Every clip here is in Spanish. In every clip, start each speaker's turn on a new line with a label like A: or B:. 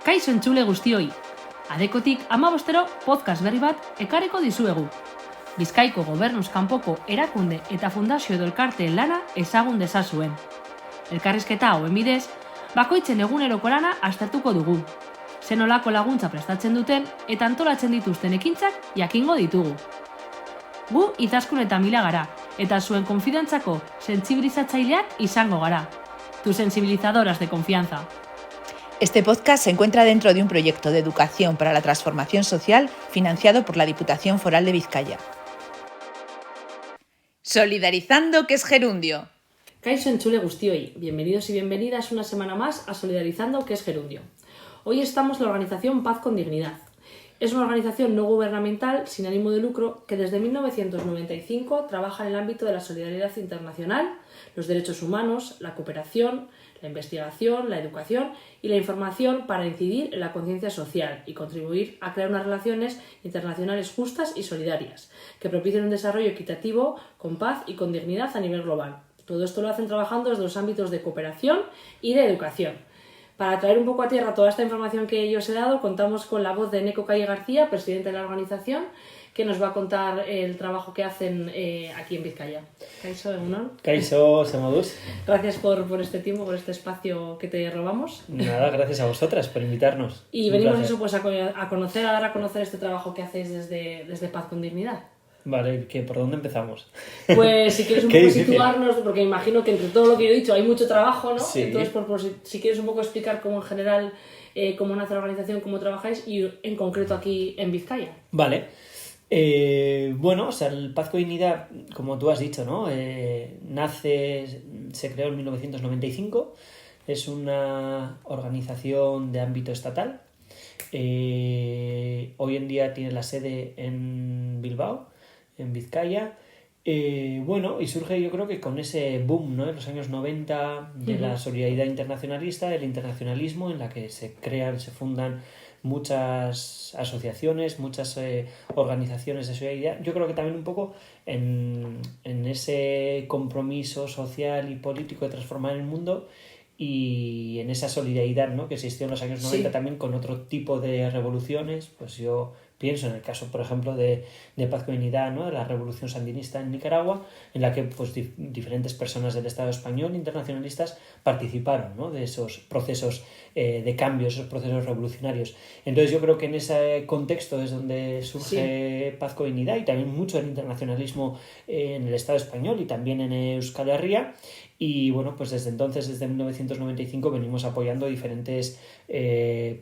A: Kaixo entzule guztioi, adekotik 15 podcast berri bat ekarriko dizuegu. Bizkaiko gobernuz kanpoko erakunde eta fundazio edo elkarteen lana ezagun dezazuen. Elkarrizketa hauen bidez, bakoitzen eguneroko lana aztertuko dugu. Zenolako laguntza prestatzen duten eta antolatzen dituzten ekintzak jakingo ditugu. Gu Izaskun eta Mila gara, eta zuen konfidantzako sentsibilizatzaileak izango gara. Tu sensibilizadoras de confianza.
B: Este podcast se encuentra dentro de un proyecto de educación para la transformación social financiado por la Diputación Foral de Vizcaya. Solidarizando, que es gerundio.
A: Kaixo entzule guztioi, bienvenidos y bienvenidas una semana más a Solidarizando, que es gerundio. Hoy estamos la organización Paz con Dignidad. Es una organización no gubernamental sin ánimo de lucro que desde 1995 trabaja en el ámbito de la solidaridad internacional, los derechos humanos, la cooperación, la investigación, la educación y la información para incidir en la conciencia social y contribuir a crear unas relaciones internacionales justas y solidarias que propicien un desarrollo equitativo, con paz y con dignidad a nivel global. Todo esto lo hacen trabajando desde los ámbitos de cooperación y de educación. Para traer un poco a tierra toda esta información que yo os he dado, contamos con la voz de Neco Calle García, presidente de la organización, que nos va a contar el trabajo que hacen aquí en Vizcaya. Kaixo, egunon.
C: Kaixo, semoduz.
A: Gracias por este tiempo, por este espacio que te robamos.
C: Nada, gracias a vosotras por invitarnos.
A: Y venimos eso, pues, a conocer, a dar a conocer este trabajo que hacéis desde Paz con Dignidad.
C: Vale, ¿por dónde empezamos?
A: Pues si quieres un poco situarnos, porque me imagino que entre todo lo que yo he dicho hay mucho trabajo, ¿no?
C: Sí.
A: Entonces, si quieres un poco explicar cómo en general, cómo nace la organización, cómo trabajáis y en concreto aquí en Vizcaya.
C: Vale. Bueno, o sea, el Paz con Dignidad, como tú has dicho, ¿no? Se creó en 1995, es una organización de ámbito estatal. Hoy en día tiene la sede en Bilbao, en Vizcaya. Bueno, y surge, yo creo que con ese boom, ¿no? En los años 90 de la solidaridad internacionalista, del internacionalismo, en la que se crean, se fundan muchas asociaciones, muchas organizaciones de solidaridad. Yo creo que también un poco en ese compromiso social y político de transformar el mundo y en esa solidaridad, ¿no? Que existió en los años 90 también con otro tipo de revoluciones. Pues yo pienso en el caso, por ejemplo, de Paz con Dignidad, ¿no? De la revolución sandinista en Nicaragua, en la que pues, diferentes personas del Estado español, internacionalistas, participaron, ¿no? De esos procesos de cambio, esos procesos revolucionarios. Entonces yo creo que en ese contexto es donde surge Paz con Dignidad y también mucho el internacionalismo en el Estado español y también en Euskal Herria. Y bueno, pues desde entonces, desde 1995, venimos apoyando diferentes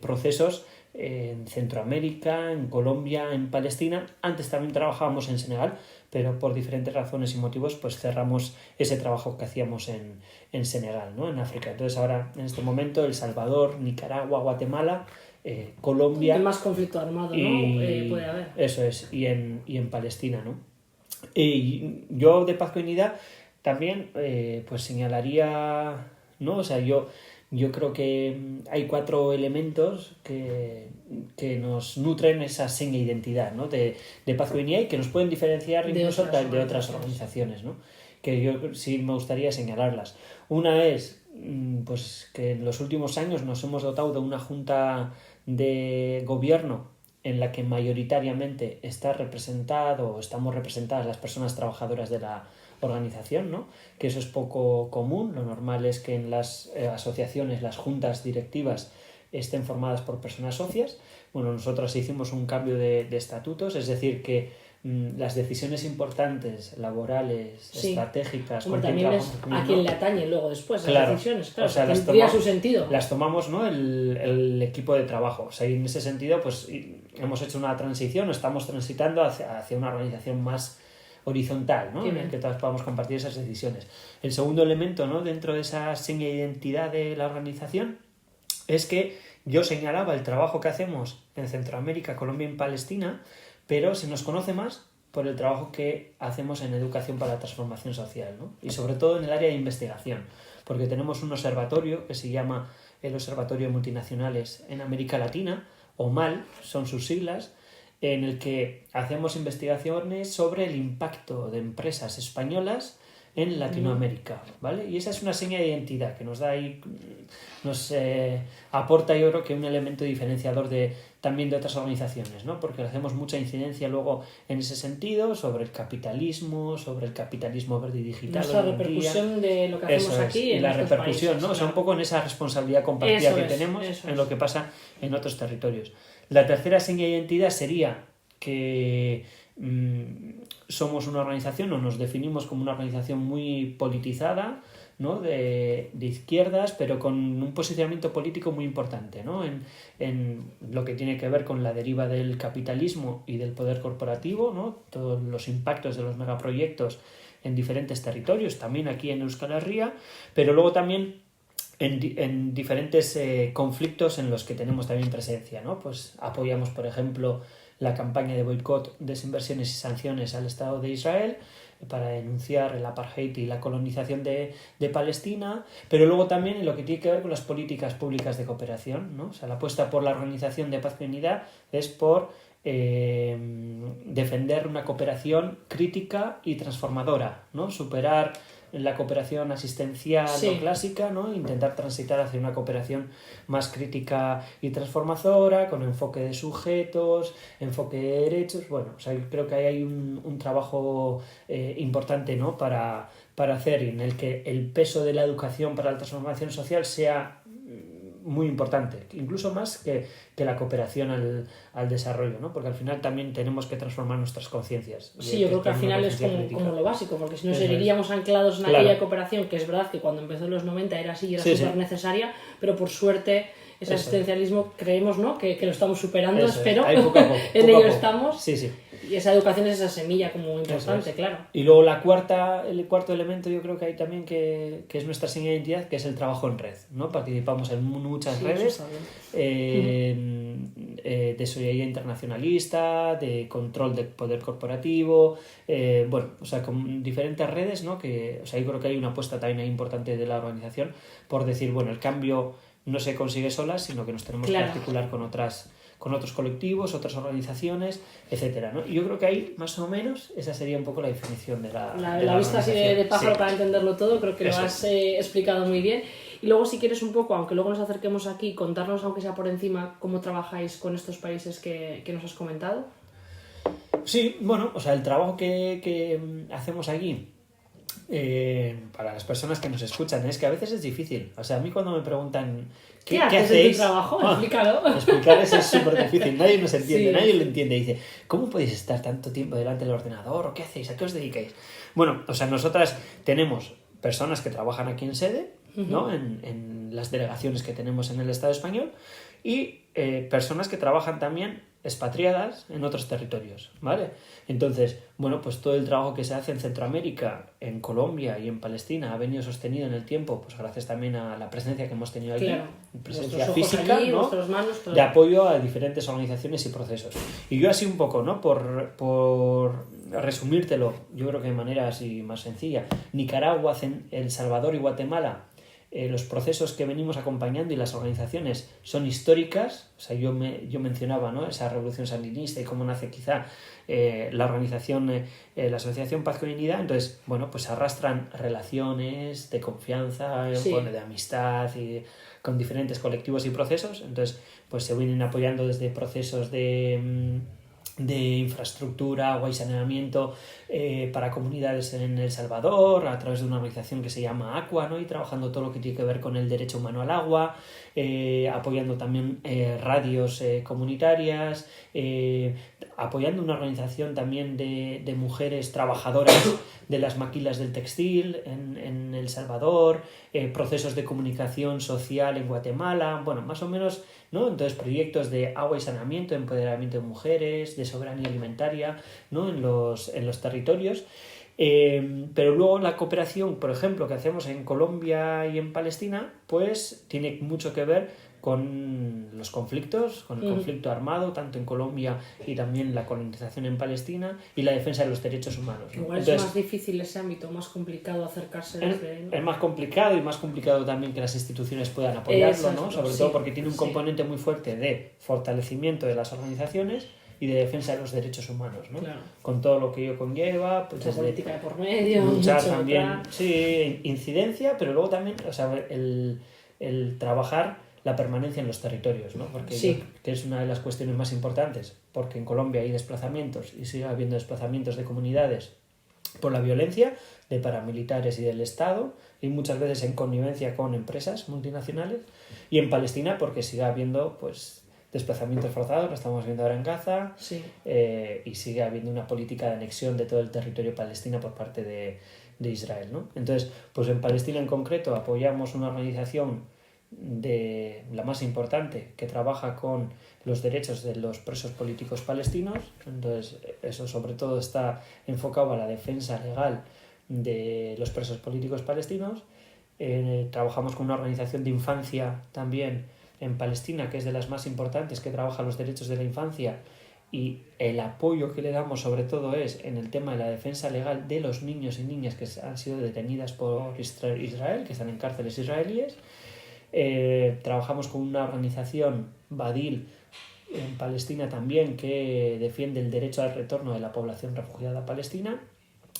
C: procesos en Centroamérica, en Colombia, en Palestina. Antes también trabajábamos en Senegal, pero por diferentes razones y motivos pues cerramos ese trabajo que hacíamos en Senegal, ¿no? En África. Entonces ahora, en este momento, El Salvador, Nicaragua, Guatemala, Colombia...
A: Hay más conflicto armado, ¿no? Puede haber.
C: Eso es, y en Palestina, ¿no? Y yo de Paz con Dignidad también pues señalaría, ¿no? O sea, yo creo que hay 4 elementos que nos nutren esa seña identidad, ¿no? de Paz con Dignidad y que nos pueden diferenciar incluso de otras organizaciones, ¿no? Que yo sí me gustaría señalarlas. Una es pues que en los últimos años nos hemos dotado de una junta de gobierno en la que mayoritariamente estamos representadas las personas trabajadoras de la organización, ¿no? Que eso es poco común. Lo normal es que en las asociaciones, las juntas directivas estén formadas por personas socias. Bueno, nosotros hicimos un cambio de estatutos, es decir, que las decisiones importantes, laborales, estratégicas...
A: Como también es a quien le atañe luego después las decisiones, claro,
C: o sea,
A: tendría su sentido.
C: Las tomamos, ¿no? el equipo de trabajo. O sea, y en ese sentido, pues hemos hecho una transición, estamos transitando hacia una organización más horizontal, ¿no? En el que todas podamos compartir esas decisiones. El segundo elemento, ¿no? Dentro de esa seña de identidad de la organización es que yo señalaba el trabajo que hacemos en Centroamérica, Colombia y Palestina, pero se nos conoce más por el trabajo que hacemos en educación para la transformación social, ¿no? Y sobre todo en el área de investigación, porque tenemos un observatorio que se llama el Observatorio de Multinacionales en América Latina, o MAL, son sus siglas, en el que hacemos investigaciones sobre el impacto de empresas españolas en Latinoamérica, ¿vale? Y esa es una seña de identidad que nos da ahí, nos aporta, yo creo, que un elemento diferenciador también de otras organizaciones, ¿no? Porque hacemos mucha incidencia luego en ese sentido sobre el capitalismo verde y digital.
A: Nuestra repercusión de lo que hacemos aquí
C: y
A: en
C: la
A: estos
C: repercusión,
A: países,
C: ¿no? O sea,
A: claro.
C: un poco en esa responsabilidad compartida que tenemos en lo que pasa en otros territorios. La tercera seña de identidad sería que somos una organización o nos definimos como una organización muy politizada, ¿no? de izquierdas, pero con un posicionamiento político muy importante, ¿no? en lo que tiene que ver con la deriva del capitalismo y del poder corporativo, ¿no? Todos los impactos de los megaproyectos en diferentes territorios, también aquí en Euskal Herria, pero luego también en diferentes conflictos en los que tenemos también presencia, ¿no? Pues apoyamos, por ejemplo, la campaña de boicot, desinversiones y sanciones al Estado de Israel para denunciar el apartheid y la colonización de Palestina, pero luego también en lo que tiene que ver con las políticas públicas de cooperación, ¿no? O sea, la apuesta por la Organización de Paz y Unidad es por defender una cooperación crítica y transformadora, ¿no? Superar la cooperación asistencial o clásica, ¿no? Intentar transitar hacia una cooperación más crítica y transformadora, con enfoque de sujetos, enfoque de derechos. Bueno, o sea, creo que ahí hay un trabajo importante, ¿no? para hacer, en el que el peso de la educación para la transformación social sea muy importante, incluso más que la cooperación al desarrollo, ¿no? Porque al final también tenemos que transformar nuestras conciencias.
A: Sí, yo creo que al final es como lo básico, porque si no seguiríamos anclados en aquella cooperación, que es verdad que cuando empezó en los 90 era así y era súper necesaria, pero por suerte ese asistencialismo creemos, ¿no? que lo estamos superando, espero,
C: ahí poco a poco,
A: en ello estamos.
C: Sí.
A: Y esa educación es esa semilla como importante, claro.
C: Y luego el cuarto elemento, yo creo que hay también que es nuestra seña de identidad, que es el trabajo en red, ¿no? Participamos en muchas redes de solidaridad internacionalista, de control del poder corporativo, o sea, con diferentes redes, ¿no? Que, o sea, yo creo que hay una apuesta también ahí importante de la organización por decir, bueno, el cambio no se consigue sola, sino que nos tenemos que articular con otros colectivos, otras organizaciones, etcétera, ¿no? Y yo creo que ahí, más o menos, esa sería un poco la definición de la
A: vista así de pájaro para entenderlo todo, creo que lo has explicado muy bien. Y luego, si quieres un poco, aunque luego nos acerquemos aquí, contarnos, aunque sea por encima, cómo trabajáis con estos países que nos has comentado.
C: Sí, bueno, o sea, el trabajo que hacemos aquí, para las personas que nos escuchan, es que a veces es difícil. O sea, a mí cuando me preguntan ¿qué hacéis
A: en tu trabajo? Explícalo.
C: Explicar eso es súper difícil, nadie nos entiende, nadie lo entiende. Dice, ¿cómo podéis estar tanto tiempo delante del ordenador? ¿O qué hacéis? ¿A qué os dedicáis? Bueno, o sea, nosotras tenemos personas que trabajan aquí en sede, ¿no? En las delegaciones que tenemos en el Estado español, y personas que trabajan también expatriadas en otros territorios, ¿vale? Entonces, bueno, pues todo el trabajo que se hace en Centroamérica, en Colombia y en Palestina ha venido sostenido en el tiempo, pues gracias también a la presencia que hemos tenido aquí, presencia física,
A: allí,
C: ¿no?
A: manos,
C: de apoyo a diferentes organizaciones y procesos. Y yo así un poco, ¿no? Por resumírtelo, yo creo que de manera así más sencilla, Nicaragua, El Salvador y Guatemala, los procesos que venimos acompañando y las organizaciones son históricas. O sea, yo mencionaba, ¿no? Esa revolución sandinista y cómo nace quizá la organización, la Asociación Paz y Unidad. Entonces, bueno, pues arrastran relaciones de confianza, de amistad y con diferentes colectivos y procesos. Entonces, pues se vienen apoyando desde procesos de infraestructura, agua y saneamiento para comunidades en El Salvador, a través de una organización que se llama Aqua, ¿no? Y trabajando todo lo que tiene que ver con el derecho humano al agua, apoyando también radios comunitarias, apoyando una organización también de mujeres trabajadoras de las maquilas del textil en El Salvador, procesos de comunicación social en Guatemala, bueno, más o menos, ¿no? Entonces, proyectos de agua y saneamiento, empoderamiento de mujeres, de soberanía alimentaria, ¿no? en los territorios. Pero luego la cooperación, por ejemplo, que hacemos en Colombia y en Palestina, pues tiene mucho que ver con los conflictos, con el conflicto armado, tanto en Colombia y también la colonización en Palestina y la defensa de los derechos humanos, ¿no?
A: Igual es más difícil ese ámbito, más complicado acercarse desde él.
C: Es más complicado y más complicado también que las instituciones puedan apoyarlo, ¿no? Sobre todo porque tiene un componente muy fuerte de fortalecimiento de las organizaciones, y de defensa de los derechos humanos, ¿no?
A: Claro.
C: Con todo lo que ello conlleva, pues
A: La
C: desde
A: política de por medio,
C: luchar
A: mucho
C: también,
A: detrás.
C: sí, incidencia, pero luego también, o sea, el trabajar la permanencia en los territorios, ¿no? Porque
A: Sí.
C: que es una de las cuestiones más importantes, porque en Colombia hay desplazamientos y sigue habiendo desplazamientos de comunidades por la violencia de paramilitares y del Estado, y muchas veces en connivencia con empresas multinacionales, y en Palestina porque sigue habiendo pues desplazamientos forzados, lo estamos viendo ahora en Gaza,
A: Sí.
C: y sigue habiendo una política de anexión de todo el territorio palestino por parte de Israel, ¿no? Entonces, pues en Palestina en concreto apoyamos una organización de la más importante que trabaja con los derechos de los presos políticos palestinos. Entonces eso sobre todo está enfocado a la defensa legal de los presos políticos palestinos. Trabajamos con una organización de infancia también en Palestina, que es de las más importantes, que trabaja los derechos de la infancia, y el apoyo que le damos sobre todo es en el tema de la defensa legal de los niños y niñas que han sido detenidas por Israel, que están en cárceles israelíes. Trabajamos con una organización, Badil, en Palestina también, que defiende el derecho al retorno de la población refugiada palestina.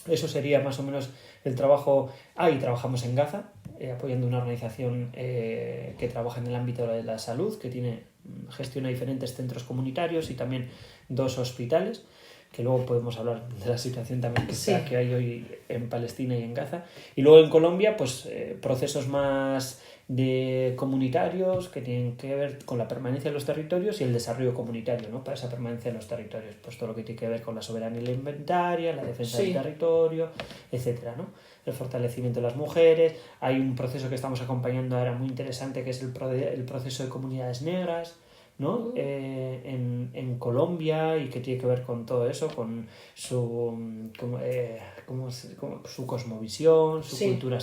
C: Eso sería más o menos el trabajo. Y trabajamos en Gaza, apoyando una organización que trabaja en el ámbito de la salud, que gestiona diferentes centros comunitarios y también 2 hospitales, que luego podemos hablar de la situación también que hay hoy en Palestina y en Gaza. Y luego en Colombia, pues procesos más de comunitarios que tienen que ver con la permanencia de los territorios y el desarrollo comunitario, ¿no? Para esa permanencia de los territorios, pues todo lo que tiene que ver con la soberanía alimentaria, la defensa del territorio, etcétera, ¿no? El fortalecimiento de las mujeres. Hay un proceso que estamos acompañando ahora muy interesante, que es el proceso de comunidades negras, ¿no? En Colombia, y que tiene que ver con todo eso, con su cosmovisión, su cultura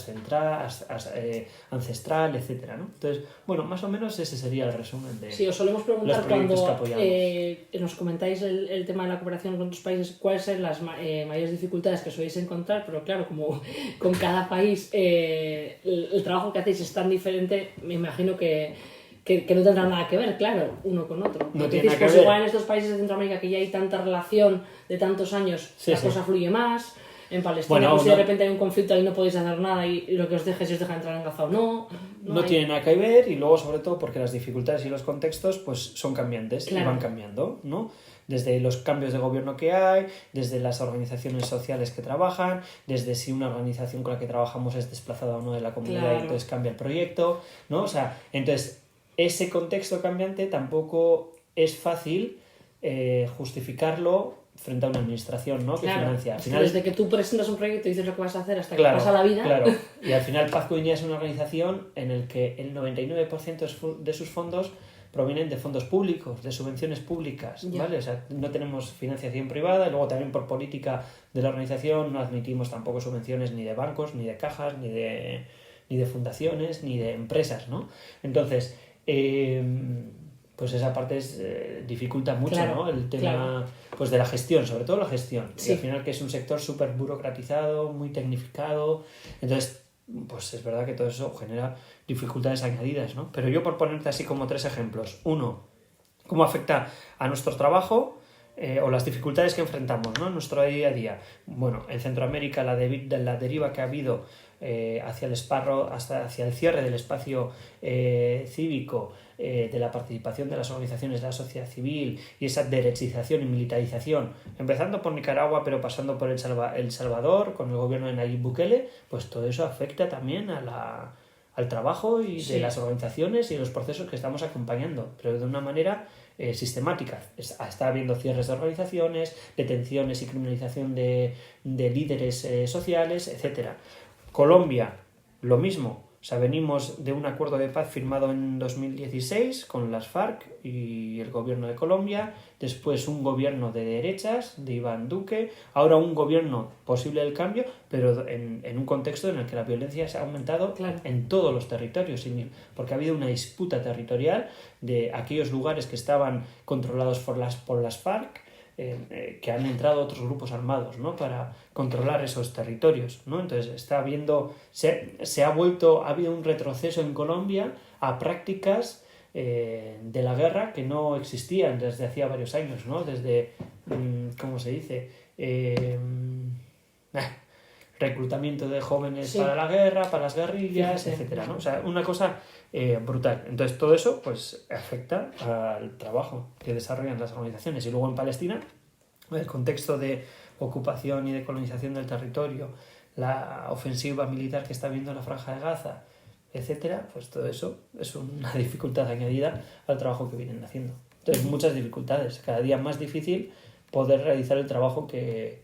C: ancestral, etcétera, ¿no? Entonces, bueno, más o menos ese sería el resumen de
A: Sí, os solemos preguntar
C: los proyectos
A: cuando
C: que apoyamos.
A: nos comentáis el tema de la cooperación con otros países, cuáles son las mayores dificultades que soléis encontrar, pero claro, como con cada país el trabajo que hacéis es tan diferente, me imagino que no tendrá nada que ver, claro, uno con otro.
C: No
A: Porque
C: tiene nada que
A: pues
C: ver.
A: igual en estos países de Centroamérica que ya hay tanta relación de tantos años, la cosa fluye más. En Palestina, pues si de repente hay un conflicto y no podéis hacer nada y lo que os dejes es dejar entrar en Gaza o no.
C: No tiene nada que ver, y luego sobre todo porque las dificultades y los contextos pues son cambiantes, y van cambiando, ¿no? Desde los cambios de gobierno que hay, desde las organizaciones sociales que trabajan, desde si una organización con la que trabajamos es desplazada o no de la comunidad y entonces cambia el proyecto, ¿no? O sea, entonces ese contexto cambiante tampoco es fácil justificarlo frente a una administración, ¿no? Que financia. Al final,
A: desde que tú presentas un proyecto y dices lo que vas a hacer hasta que pasa la vida.
C: Claro, y al final Paz con Dignidad es una organización en la que el 99% de sus fondos provienen de fondos públicos, de subvenciones públicas, ¿vale? O sea, no tenemos financiación privada, y luego también por política de la organización no admitimos tampoco subvenciones ni de bancos, ni de cajas, ni de fundaciones, ni de empresas, ¿no? Entonces, pues esa parte dificulta mucho, ¿no? El tema pues de la gestión, sobre todo la gestión. Y al final que es un sector súper burocratizado, muy tecnificado. Entonces, pues es verdad que todo eso genera dificultades añadidas, ¿no? Pero yo, por ponerte así como 3 ejemplos. 1, cómo afecta a nuestro trabajo o las dificultades que enfrentamos, ¿no? En nuestro día a día. Bueno, en Centroamérica la deriva que ha habido hacia el cierre del espacio cívico, de la participación de las organizaciones de la sociedad civil y esa derechización y militarización, empezando por Nicaragua pero pasando por El Salvador con el gobierno de Nayib Bukele, pues todo eso afecta también al trabajo y de las organizaciones y los procesos que estamos acompañando, pero de una manera sistemática. Está habiendo cierres de organizaciones, detenciones y criminalización de líderes sociales, etcétera. Colombia, lo mismo. O sea, venimos de un acuerdo de paz firmado en 2016 con las FARC y el gobierno de Colombia, después un gobierno de derechas de Iván Duque, ahora un gobierno posible del cambio, pero en un contexto en el que la violencia se ha aumentado en todos los territorios, porque ha habido una disputa territorial de aquellos lugares que estaban controlados por las FARC, que han entrado otros grupos armados, ¿no? Para controlar esos territorios, ¿no? Entonces ha habido un retroceso en Colombia a prácticas de la guerra que no existían desde hacía varios años, ¿no? Desde, ¿cómo se dice? Reclutamiento de jóvenes para la guerra, para las guerrillas, etcétera, ¿no? O sea, una cosa brutal. Entonces, todo eso pues afecta al trabajo que desarrollan las organizaciones. Y luego en Palestina, el contexto de ocupación y de colonización del territorio, la ofensiva militar que está habiendo en la Franja de Gaza, etcétera, pues todo eso es una dificultad añadida al trabajo que vienen haciendo. Entonces, muchas dificultades. Cada día más difícil poder realizar el trabajo que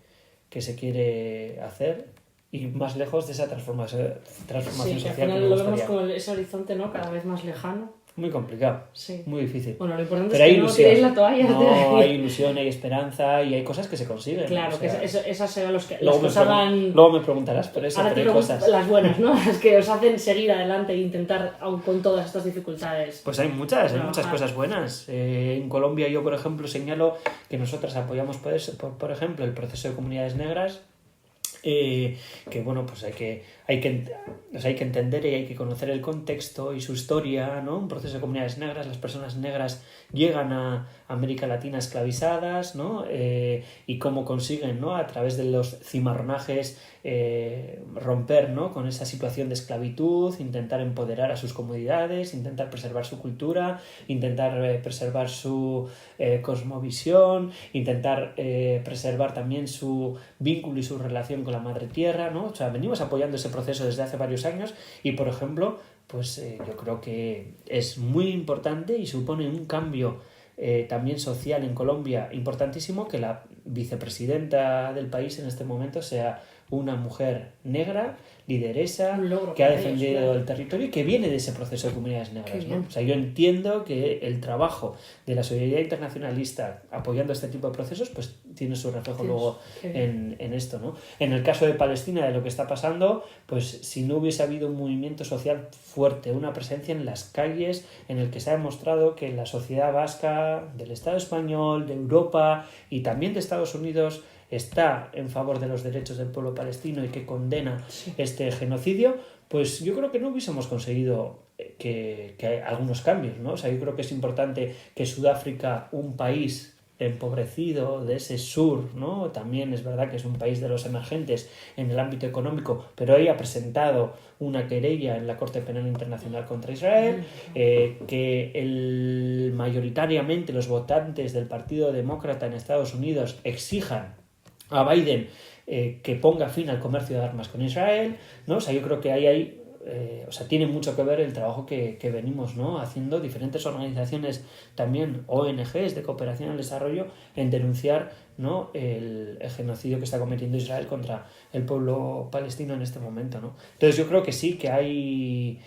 C: se quiere hacer y más lejos de esa transformación social.
A: Al final lo vemos con ese horizonte, ¿no? Cada vez más lejano.
C: Muy complicado, muy difícil.
A: Bueno, lo importante
C: pero
A: es que
C: hay
A: no tiréis la toalla.
C: No, hay ilusión, hay esperanza y hay cosas que se consiguen.
A: Claro,
C: o sea,
A: que esas serán los que
C: luego
A: os hagan...
C: Luego me preguntarás por eso,
A: Ahora te
C: pero hay cosas.
A: Las buenas, ¿no? Las que os hacen seguir adelante e intentar, aun con todas estas dificultades.
C: Pues hay muchas cosas buenas. En Colombia yo, por ejemplo, señalo que nosotros apoyamos, por ejemplo, el proceso de comunidades negras. Que bueno, pues hay que entender y hay que conocer el contexto y su historia, ¿no? Un proceso de comunidades negras, las personas negras llegan a América Latina esclavizadas, ¿no? Y cómo consiguen, ¿no? A través de los cimarronajes romper, ¿no? Con esa situación de esclavitud, intentar empoderar a sus comunidades, intentar preservar su cultura, intentar preservar su cosmovisión, intentar preservar también su vínculo y su relación con la madre tierra, ¿no? O sea, venimos apoyando ese proceso desde hace varios años y, por ejemplo, pues yo creo que es muy importante y supone un cambio también social en Colombia importantísimo que la vicepresidenta del país en este momento sea una mujer negra, lideresa, que ha defendido el territorio y que viene de ese proceso de comunidades negras, ¿no? O sea, yo entiendo que el trabajo de la solidaridad internacionalista apoyando este tipo de procesos pues tiene su reflejo luego en esto, ¿no? En el caso de Palestina, de lo que está pasando, pues si no hubiese habido un movimiento social fuerte, una presencia en las calles en el que se ha demostrado que la sociedad vasca, del Estado español, de Europa y también de Estados Unidos está en favor de los derechos del pueblo palestino y que condena este genocidio, pues yo creo que no hubiésemos conseguido que algunos cambios, ¿no? O sea, yo creo que es importante que Sudáfrica, un país empobrecido de ese sur, ¿no? También es verdad que es un país de los emergentes en el ámbito económico, pero ahí ha presentado una querella en la Corte Penal Internacional contra Israel, que mayoritariamente los votantes del Partido Demócrata en Estados Unidos exijan a Biden que ponga fin al comercio de armas con Israel, ¿no? O sea, yo creo que ahí tiene mucho que ver el trabajo que venimos, ¿no? Haciendo diferentes organizaciones, también ONGs de cooperación al desarrollo, en denunciar, ¿no? el genocidio que está cometiendo Israel contra el pueblo palestino en este momento, ¿no? Entonces yo creo que sí, que hay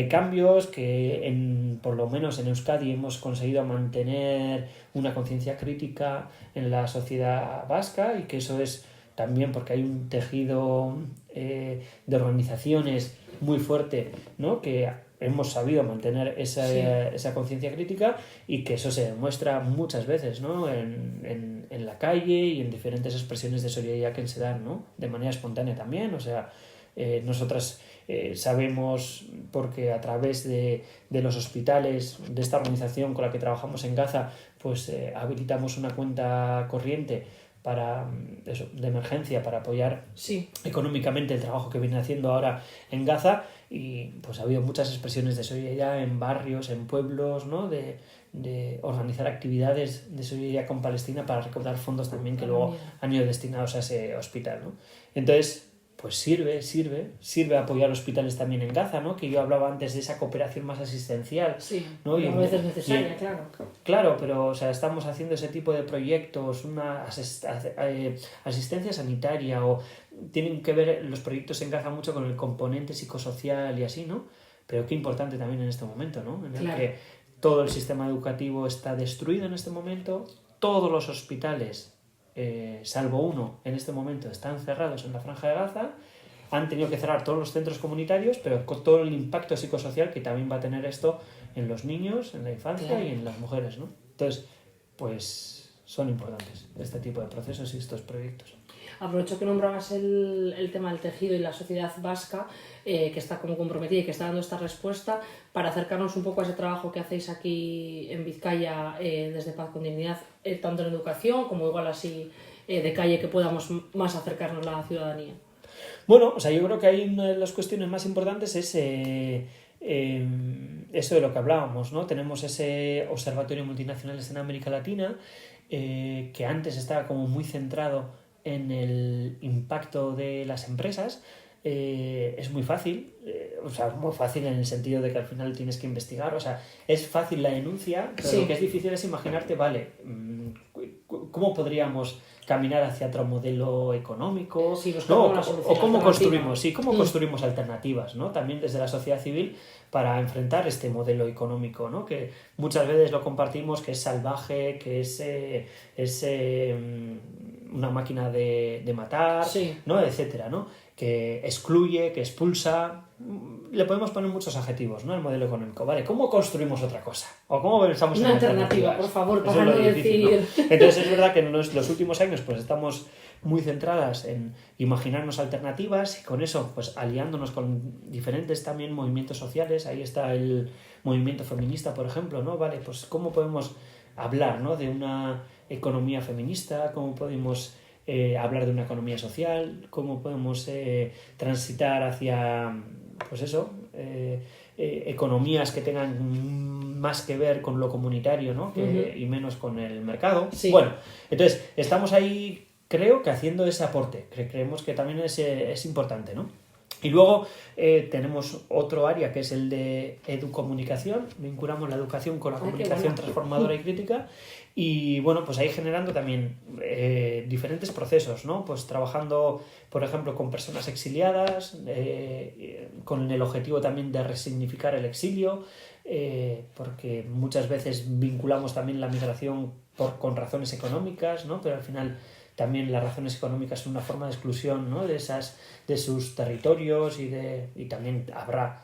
C: cambios, que por lo menos en Euskadi hemos conseguido mantener una conciencia crítica en la sociedad vasca y que eso es también porque hay un tejido de organizaciones muy fuerte, ¿no? Que hemos sabido mantener esa conciencia crítica y que eso se demuestra muchas veces, ¿no? En la calle y en diferentes expresiones de solidaridad que se dan, ¿no? De manera espontánea también, o sea, nosotras sabemos, porque a través de los hospitales de esta organización con la que trabajamos en Gaza, pues habilitamos una cuenta corriente de emergencia para apoyar económicamente el trabajo que viene haciendo ahora en Gaza y pues ha habido muchas expresiones de solidaridad en barrios, en pueblos, ¿no? de organizar actividades de solidaridad con Palestina para recaudar fondos también que luego han ido destinados a ese hospital, ¿no? Entonces pues sirve apoyar hospitales también en Gaza, ¿no? Que yo hablaba antes de esa cooperación más asistencial.
A: Sí,
C: ¿no?
A: a veces necesaria, claro.
C: Claro, pero o sea, estamos haciendo ese tipo de proyectos, una asistencia sanitaria, o tienen que ver los proyectos en Gaza mucho con el componente psicosocial y así, ¿no? Pero qué importante también en este momento, ¿no? En el que todo el sistema educativo está destruido en este momento, todos los hospitales salvo uno en este momento están cerrados en la Franja de Gaza, han tenido que cerrar todos los centros comunitarios, pero con todo el impacto psicosocial que también va a tener esto en los niños, en la infancia y en las mujeres, ¿no? Entonces, pues son importantes este tipo de procesos y estos proyectos.
A: Aprovecho que nombrabas el tema del tejido y la sociedad vasca, que está como comprometida y que está dando esta respuesta, para acercarnos un poco a ese trabajo que hacéis aquí en Vizcaya desde Paz con Dignidad, tanto en educación como igual así de calle, que podamos más acercarnos a la ciudadanía.
C: Bueno, o sea, yo creo que ahí una de las cuestiones más importantes es eso de lo que hablábamos, ¿no? Tenemos ese observatorio multinacionales en América Latina, que antes estaba como muy centrado en el impacto de las empresas. Es muy fácil, o sea, muy fácil en el sentido de que al final tienes que investigar, o sea, es fácil la denuncia, pero lo que es difícil es imaginarte, vale, ¿cómo podríamos caminar hacia otro modelo económico?
A: Sí,
C: ¿no? O cómo construimos alternativas, ¿no? También desde la sociedad civil para enfrentar este modelo económico, ¿no? Que muchas veces lo compartimos, que es salvaje, que es una máquina de matar, ¿no? Etcétera, ¿no? Que excluye, que expulsa. Le podemos poner muchos adjetivos, ¿no? El modelo económico. Vale, ¿cómo construimos otra cosa? O cómo pensamos en
A: una alternativa, por favor, para no decir.
C: ¿no? Entonces es verdad que en los últimos años pues estamos muy centradas en imaginarnos alternativas y con eso pues aliándonos con diferentes también movimientos sociales. Ahí está el movimiento feminista, por ejemplo, ¿no? Vale, pues ¿cómo podemos hablar, ¿no? De una economía feminista? ¿Cómo podemos hablar de una economía social? ¿Cómo podemos transitar hacia, pues eso, economías que tengan más que ver con lo comunitario, ¿no? Y menos con el mercado? Bueno, entonces estamos ahí, creo que haciendo ese aporte, creemos que también es importante, ¿no? Y luego tenemos otro área que es el de educomunicación, vinculamos la educación con la comunicación transformadora y crítica, y bueno, pues ahí generando también diferentes procesos, ¿no? Pues trabajando, por ejemplo, con personas exiliadas, con el objetivo también de resignificar el exilio, porque muchas veces vinculamos también la migración con razones económicas, ¿no? Pero al final también las razones económicas son una forma de exclusión, ¿no? de sus territorios y también habrá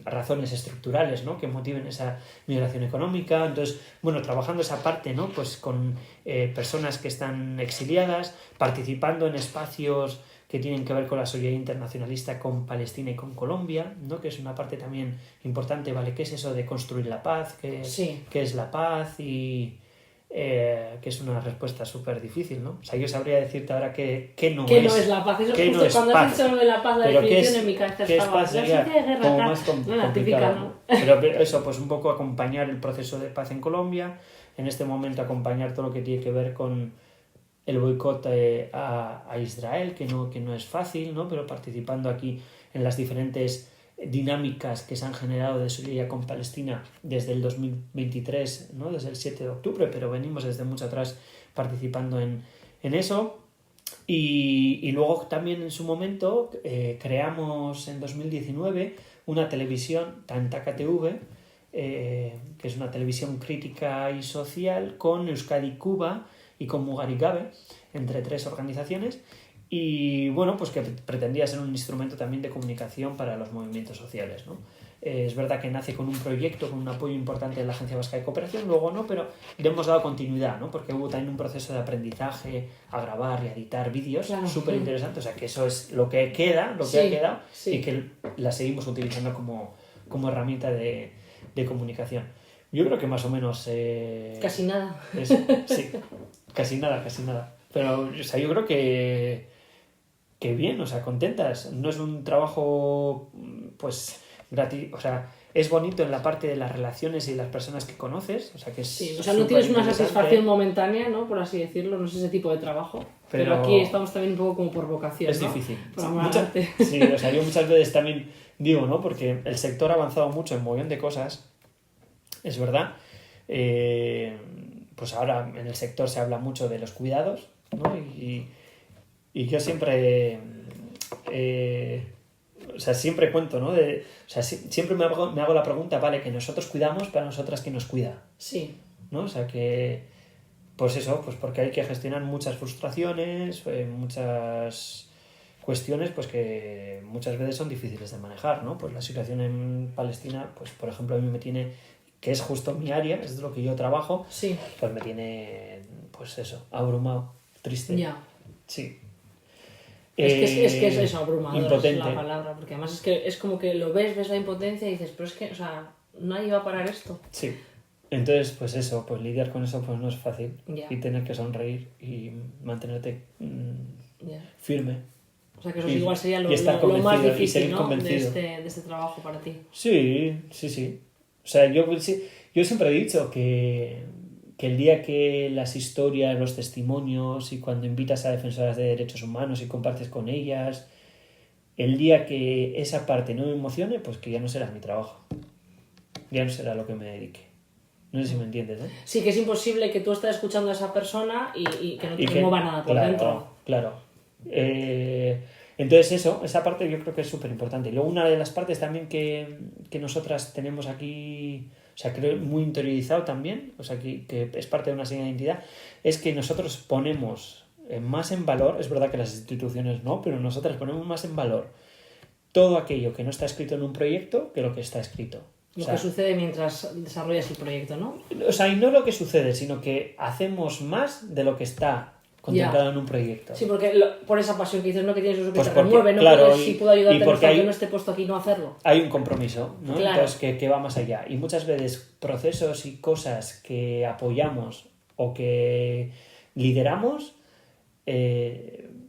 C: razones estructurales, ¿no? Que motiven esa migración económica. Entonces, bueno, trabajando esa parte, ¿no? Pues con personas que están exiliadas, participando en espacios que tienen que ver con la solidaridad internacionalista con Palestina y con Colombia, ¿no? Que es una parte también importante, ¿vale? ¿Qué es eso de construir la paz? ¿Qué es la paz? Y que es una respuesta súper difícil, ¿no? O sea, yo sabría decirte ahora que no es
A: la paz. Eso
C: que
A: justo
C: no es
A: cuando
C: paz.
A: has dicho lo de la paz, la definición en mi cabeza
C: ¿qué es
A: estaba
C: paz? Sería como más complicado,
A: la típica, ¿no?
C: Pero eso, pues un poco acompañar el proceso de paz en Colombia, en este momento acompañar todo lo que tiene que ver con el boicot a Israel, que no es fácil, ¿no? Pero participando aquí en las diferentes dinámicas que se han generado de solidaridad con Palestina desde el 2023, ¿no? Desde el 7 de octubre, pero venimos desde mucho atrás participando en eso. Y luego también en su momento creamos en 2019 una televisión, Tantaka TV, que es una televisión crítica y social con Euskadi Cuba y con Mugarikabe, entre 3 organizaciones. Y bueno, pues que pretendía ser un instrumento también de comunicación para los movimientos sociales, ¿no? Es verdad que nace con un proyecto, con un apoyo importante de la Agencia Vasca de Cooperación, luego no, pero le hemos dado continuidad, ¿no? Porque hubo también un proceso de aprendizaje a grabar y a editar vídeos súper interesante, o sea que eso es lo que queda, ha quedado, y que la seguimos utilizando como herramienta de comunicación. Yo creo que más o menos...
A: casi nada.
C: Sí, casi nada. Pero, o sea, yo creo que bien, o sea, contentas. No es un trabajo, pues, gratis, o sea, es bonito en la parte de las relaciones y las personas que conoces, o sea, que es
A: o sea, no tienes una satisfacción momentánea, ¿no? Por así decirlo, no es ese tipo de trabajo. Pero aquí estamos también un poco como por vocación,
C: es, ¿no?
A: Difícil.
C: Sí, o sea, yo muchas veces también digo, ¿no? Porque el sector ha avanzado mucho en un montón de cosas, es verdad. Pues ahora en el sector se habla mucho de los cuidados, ¿no? Y yo siempre o sea, siempre cuento, ¿no? O sea, siempre me hago la pregunta, vale, que nosotros cuidamos, pero nosotras ¿quién nos cuida?
A: Sí.
C: ¿No? O sea, que pues eso, pues porque hay que gestionar muchas frustraciones, muchas cuestiones pues que muchas veces son difíciles de manejar, ¿no? Pues la situación en Palestina, pues por ejemplo a mí me tiene, que es justo mi área, es de lo que yo trabajo, pues me tiene, pues eso, abrumado, triste.
A: Ya.
C: Sí.
A: Es que es abrumador,
C: impotente.
A: es la palabra, porque además es que es como que lo ves la impotencia y dices, pero es que, o sea, nadie va a parar esto.
C: Sí. Entonces, pues eso, pues lidiar con eso pues no es fácil.
A: Ya.
C: Y tener que sonreír y mantenerte
A: Ya.
C: firme.
A: O sea, que eso
C: Y-
A: igual sería
C: y estar
A: lo más
C: convencido, y
A: difícil,
C: seguir
A: ¿no?
C: convencido.
A: De este trabajo para ti.
C: Sí. O sea, yo siempre he dicho que el día que las historias, los testimonios y cuando invitas a defensoras de derechos humanos y compartes con ellas, el día que esa parte no me emocione, pues que ya no será mi trabajo. Ya no será lo que me dedique. No sé si me entiendes, ¿eh?
A: Sí, que es imposible que tú estés escuchando a esa persona y que no te
C: Y que-
A: mueva nada por
C: claro,
A: dentro.
C: Claro. Entonces esa parte yo creo que es súper importante. Y luego una de las partes también que nosotras tenemos aquí, o sea, creo muy interiorizado también, o sea, que es parte de una señal de identidad, es que nosotros ponemos más en valor, es verdad que las instituciones no, pero nosotras ponemos más en valor todo aquello que no está escrito en un proyecto que lo que está escrito. O
A: Lo
C: sea,
A: que sucede mientras desarrollas el proyecto, ¿no?
C: o sea, y no lo que sucede, sino que hacemos más de lo que está contemplado en un proyecto.
A: Sí, porque por esa pasión que dices, no que tienes eso que
C: Pues
A: te
C: porque,
A: remueve, no
C: claro,
A: puedes, si puedo ayudarte,
C: y
A: no,
C: porque
A: aunque no esté puesto aquí, no hacerlo.
C: hay un compromiso, ¿no?
A: Claro.
C: Entonces, que va más allá. Y muchas veces procesos y cosas que apoyamos o que lideramos,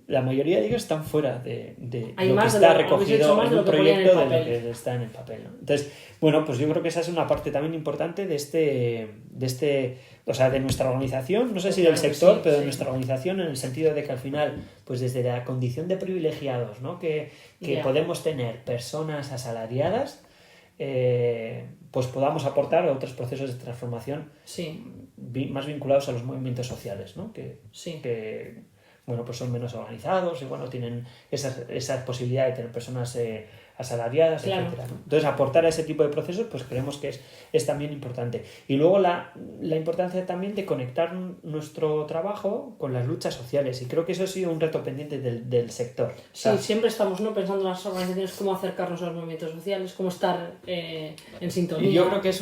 C: la mayoría de ellos están fuera de
A: Hay
C: lo que
A: más de
C: está
A: lo- habéis hecho
C: recogido
A: más
C: en
A: de lo
C: un
A: que ponía en el
C: proyecto, de lo
A: papel.
C: que está en el papel, ¿no? Entonces, bueno, pues yo creo que esa es una parte también importante de este, o sea, de nuestra organización, no sé si del
A: Claro que
C: sector,
A: sí,
C: pero de
A: sí.
C: nuestra organización, en el sentido de que al final, pues desde la condición de privilegiados, ¿no? Que
A: Ya.
C: podemos tener personas asalariadas, pues podamos aportar a otros procesos de transformación
A: Sí,
C: más vinculados a los movimientos sociales, ¿no?
A: sí.
C: Que bueno, pues son menos organizados y bueno, tienen esa posibilidad de tener personas asalariadas,
A: Claro.
C: etcétera, ¿no? Entonces, aportar a ese tipo de procesos, pues creemos que es también importante. Y luego la importancia también de conectar nuestro trabajo con las luchas sociales. Y creo que eso ha sido un reto pendiente del sector. O
A: Sí,
C: sea,
A: siempre estamos, ¿no?, pensando en las organizaciones cómo acercarnos a los movimientos sociales, cómo estar en sintonía.
C: y yo creo que es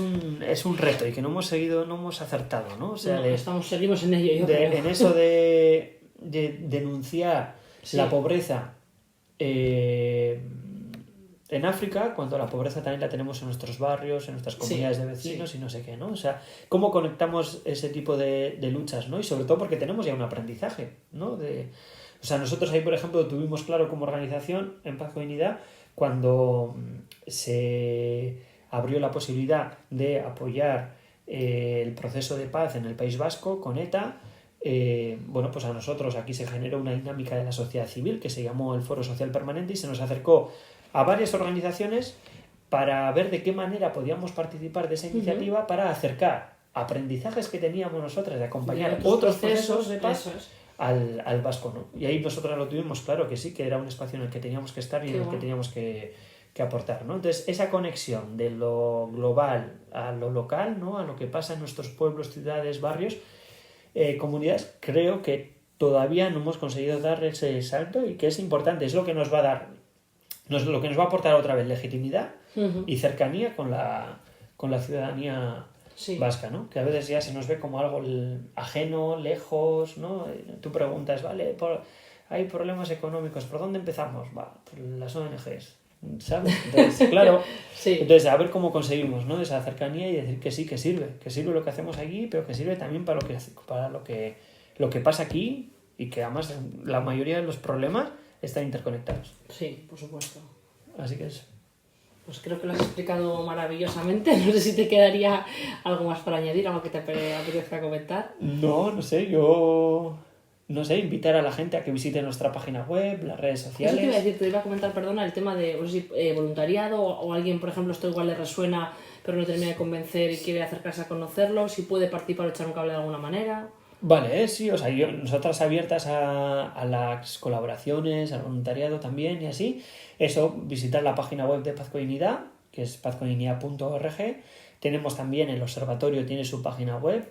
C: un reto y que no hemos acertado, ¿no? O sea,
A: No, seguimos en ello, yo creo.
C: en eso de denunciar
A: Sí.
C: la pobreza en África, cuando la pobreza también la tenemos en nuestros barrios, en nuestras comunidades de vecinos y no sé qué, ¿no? O sea, cómo conectamos ese tipo de luchas, ¿no? Y sobre todo porque tenemos ya un aprendizaje, ¿no? O sea, nosotros ahí, por ejemplo, tuvimos claro como organización en Paz Comunidad cuando se abrió la posibilidad de apoyar el proceso de paz en el País Vasco con ETA. Bueno, pues a nosotros aquí se generó una dinámica de la sociedad civil que se llamó el Foro Social Permanente y se nos acercó a varias organizaciones para ver de qué manera podíamos participar de esa iniciativa para acercar aprendizajes que teníamos nosotras de acompañar otros procesos de paz
A: eso es.
C: al vasco, ¿no? Y ahí nosotros lo tuvimos claro que sí, que era un espacio en el que teníamos que estar y en el que teníamos que aportar, ¿no? Entonces, esa conexión de lo global a lo local, ¿no? A lo que pasa en nuestros pueblos, ciudades, barrios, comunidades, creo que todavía no hemos conseguido dar ese salto y que es importante, es lo que nos va a dar, lo que nos va a aportar otra vez legitimidad y cercanía con la ciudadanía vasca, ¿no? Que a veces ya se nos ve como algo ajeno, lejos, ¿no? Tú preguntas, vale, hay problemas económicos, ¿por dónde empezamos? Va, por las ONGs, ¿sabes? Entonces, claro,
A: Sí.
C: entonces a ver cómo conseguimos, ¿no? Esa cercanía y decir que sí, que sirve lo que hacemos aquí, pero que sirve también para lo que pasa aquí y que además la mayoría de los problemas están interconectados.
A: Sí, por supuesto.
C: Así que eso.
A: Pues creo que lo has explicado maravillosamente. No sé si te quedaría algo más para añadir, algo que te apetezca comentar.
C: No sé, yo... No sé, invitar a la gente a que visite nuestra página web, las redes sociales.
A: Eso te iba a decir, te iba a comentar, perdona, el tema de no sé si, voluntariado o alguien, por ejemplo, esto igual le resuena pero no termina de convencer y quiere acercarse a conocerlo, si puede participar o echar un cable de alguna manera.
C: Vale, sí, o sea, nosotras abiertas a las colaboraciones, al voluntariado también y así. Eso, visitar la página web de Pazcoinidad, que es pazcoinidad.org. Tenemos también el observatorio, tiene su página web,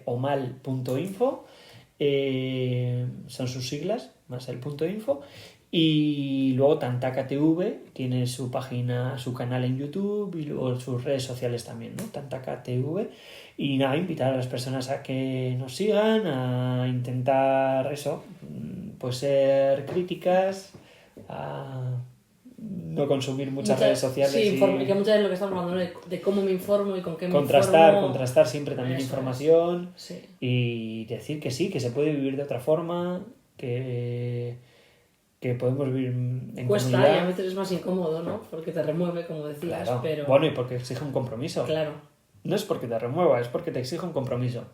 C: omal.info. Son sus siglas, más el .info. Y luego Tantaka TV tiene su página, su canal en YouTube y luego sus redes sociales también, ¿no? Tantaka TV. Y nada, invitar a las personas a que nos sigan, a intentar eso, pues ser críticas, a no consumir muchas redes sociales.
A: Sí, que muchas veces lo que estamos hablando, ¿no? de cómo me informo y con qué me
C: contrastar,
A: informo.
C: Contrastar siempre también
A: Eso
C: información
A: sí.
C: Y decir que sí, que se puede vivir de otra forma, que podemos vivir en
A: Cuesta
C: comunidad.
A: y a veces es más incómodo, ¿no? Porque te remueve, como decías,
C: Claro.
A: pero...
C: Bueno, y porque exige un compromiso.
A: Claro.
C: No es porque te remueva, es porque te exige un compromiso.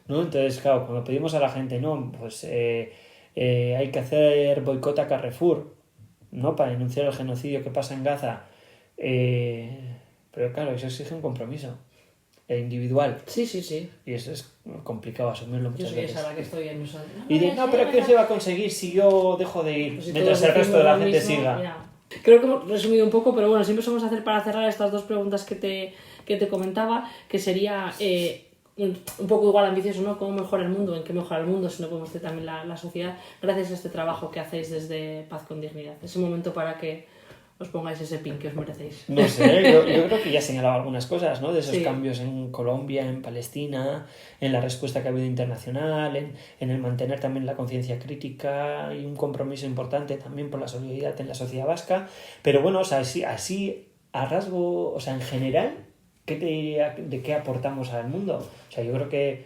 C: ¿No? Entonces, claro, cuando pedimos a la gente, no, pues hay que hacer boicot a Carrefour, ¿no? Para denunciar el genocidio que pasa en Gaza. Pero claro, eso exige un compromiso individual.
A: Sí, sí, sí.
C: Y eso es complicado asumirlo muchas veces.
A: Yo soy esa la que estoy en uso.
C: Y de, no, pero ¿qué se va a conseguir si yo dejo de ir?
A: Pues si
C: mientras
A: todos
C: el resto de la
A: decimos
C: gente
A: lo mismo,
C: siga.
A: mira. Creo que hemos resumido un poco, pero bueno, siempre vamos a hacer para cerrar estas dos preguntas que te comentaba, que sería un poco igual ambicioso, ¿no? ¿Cómo mejora el mundo? ¿En qué mejora el mundo? Si no podemos hacer también la sociedad, gracias a este trabajo que hacéis desde Paz con Dignidad. Es un momento para que os pongáis ese pin que os merecéis.
C: No sé, yo creo que ya he señalado algunas cosas, ¿no? De esos
A: Sí.
C: cambios en Colombia, en Palestina, en la respuesta que ha habido internacional, en el mantener también la conciencia crítica y un compromiso importante también por la solidaridad en la sociedad vasca. Pero bueno, o sea, así a rasgo, o sea, en general, ¿qué te diría de qué aportamos al mundo? O sea, yo creo que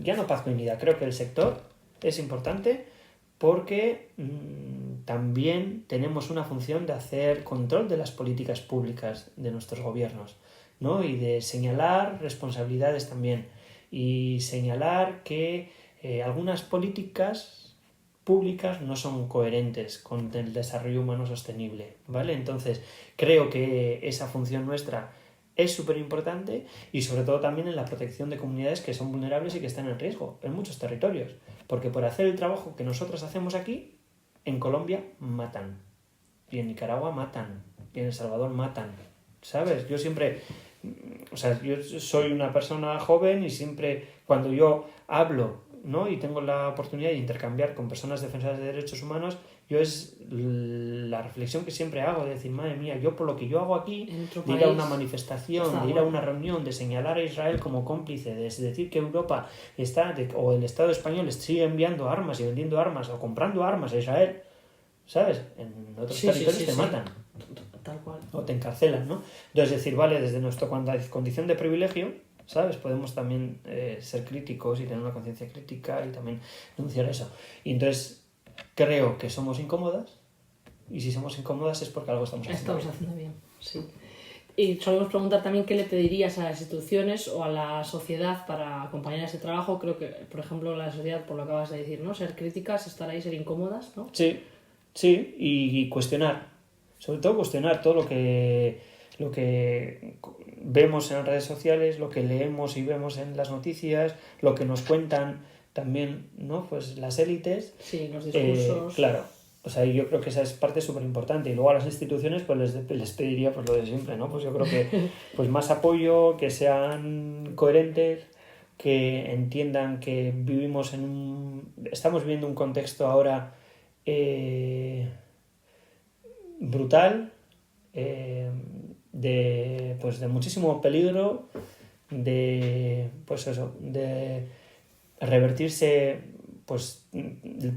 C: ya no Paz con Dignidad, creo que el sector es importante porque también tenemos una función de hacer control de las políticas públicas de nuestros gobiernos, ¿no? Y de señalar responsabilidades también y señalar que algunas políticas públicas no son coherentes con el desarrollo humano sostenible, ¿vale? Entonces, creo que esa función nuestra es súper importante y sobre todo también en la protección de comunidades que son vulnerables y que están en riesgo en muchos territorios. Porque por hacer el trabajo que nosotros hacemos aquí, en Colombia matan, y en Nicaragua matan, y en El Salvador matan, ¿sabes? Yo siempre, o sea, yo soy una persona joven y siempre cuando yo hablo, ¿no? Y tengo la oportunidad de intercambiar con personas defensoras de derechos humanos, yo es la reflexión que siempre hago, de decir, madre mía, yo por lo que yo hago aquí, de ir a una manifestación, de ir a una reunión, de señalar a Israel como cómplice, de decir que Europa está, o el Estado español sigue enviando armas y vendiendo armas o comprando armas a Israel, ¿sabes? En otros territorios te matan.
A: Tal cual.
C: O te encarcelan, ¿no? Entonces decir, vale, desde nuestra condición de privilegio, ¿sabes? Podemos también ser críticos y tener una conciencia crítica y también denunciar eso. Y entonces creo que somos incómodas, y si somos incómodas es porque algo estamos haciendo
A: bien. Sí. Y solemos preguntar también qué le pedirías a las instituciones o a la sociedad para acompañar ese trabajo. Creo que, por ejemplo, la sociedad, por lo que acabas de decir, ¿no? Ser críticas, estar ahí, ser incómodas, ¿no?
C: Sí, y cuestionar. Sobre todo cuestionar todo lo que vemos en las redes sociales, lo que leemos y vemos en las noticias, lo que nos cuentan también, ¿no? Pues las élites.
A: Sí, los discursos.
C: Claro. O sea, yo creo que esa es parte súper importante. Y luego a las instituciones pues les pediría pues lo de siempre, ¿no? Pues yo creo que pues más apoyo, que sean coherentes, que entiendan que vivimos estamos viviendo un contexto ahora brutal, de muchísimo peligro, de revertirse pues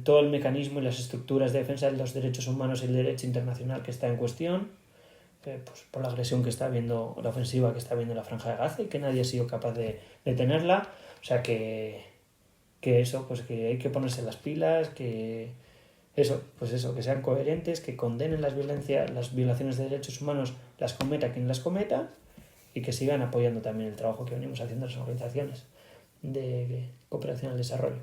C: todo el mecanismo y las estructuras de defensa de los derechos humanos y el derecho internacional que está en cuestión, pues por la agresión que está habiendo, la ofensiva que está habiendo en la Franja de Gaza y que nadie ha sido capaz de detenerla. O sea que eso, pues que hay que ponerse las pilas, que sean coherentes, que condenen las violaciones de derechos humanos, las cometa quien las cometa, y que sigan apoyando también el trabajo que venimos haciendo las organizaciones de cooperación al desarrollo.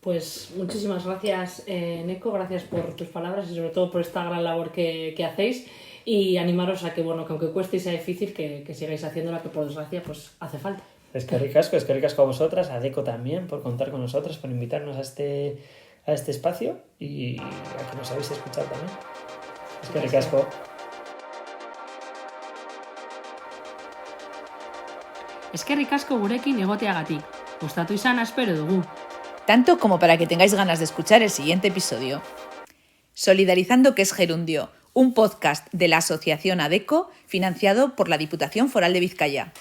A: Pues muchísimas gracias, Neko, gracias por tus palabras y sobre todo por esta gran labor que hacéis, y animaros a que, bueno, que aunque cueste y sea difícil, que sigáis haciénla, que por desgracia pues hace falta. Es que ricasco
C: a vosotras, a Deco también por contar con nosotros, por invitarnos a este espacio y a que nos habéis escuchado también. Es que ricasco.
A: Eskerrik asko gurekin egoteagatik. Gustatu izan espero dugu.
B: Tanto como para que tengáis ganas de escuchar el siguiente episodio. Solidarizando, que es Gerundio, un podcast de la Asociación ADECO financiado por la Diputación Foral de Vizcaya.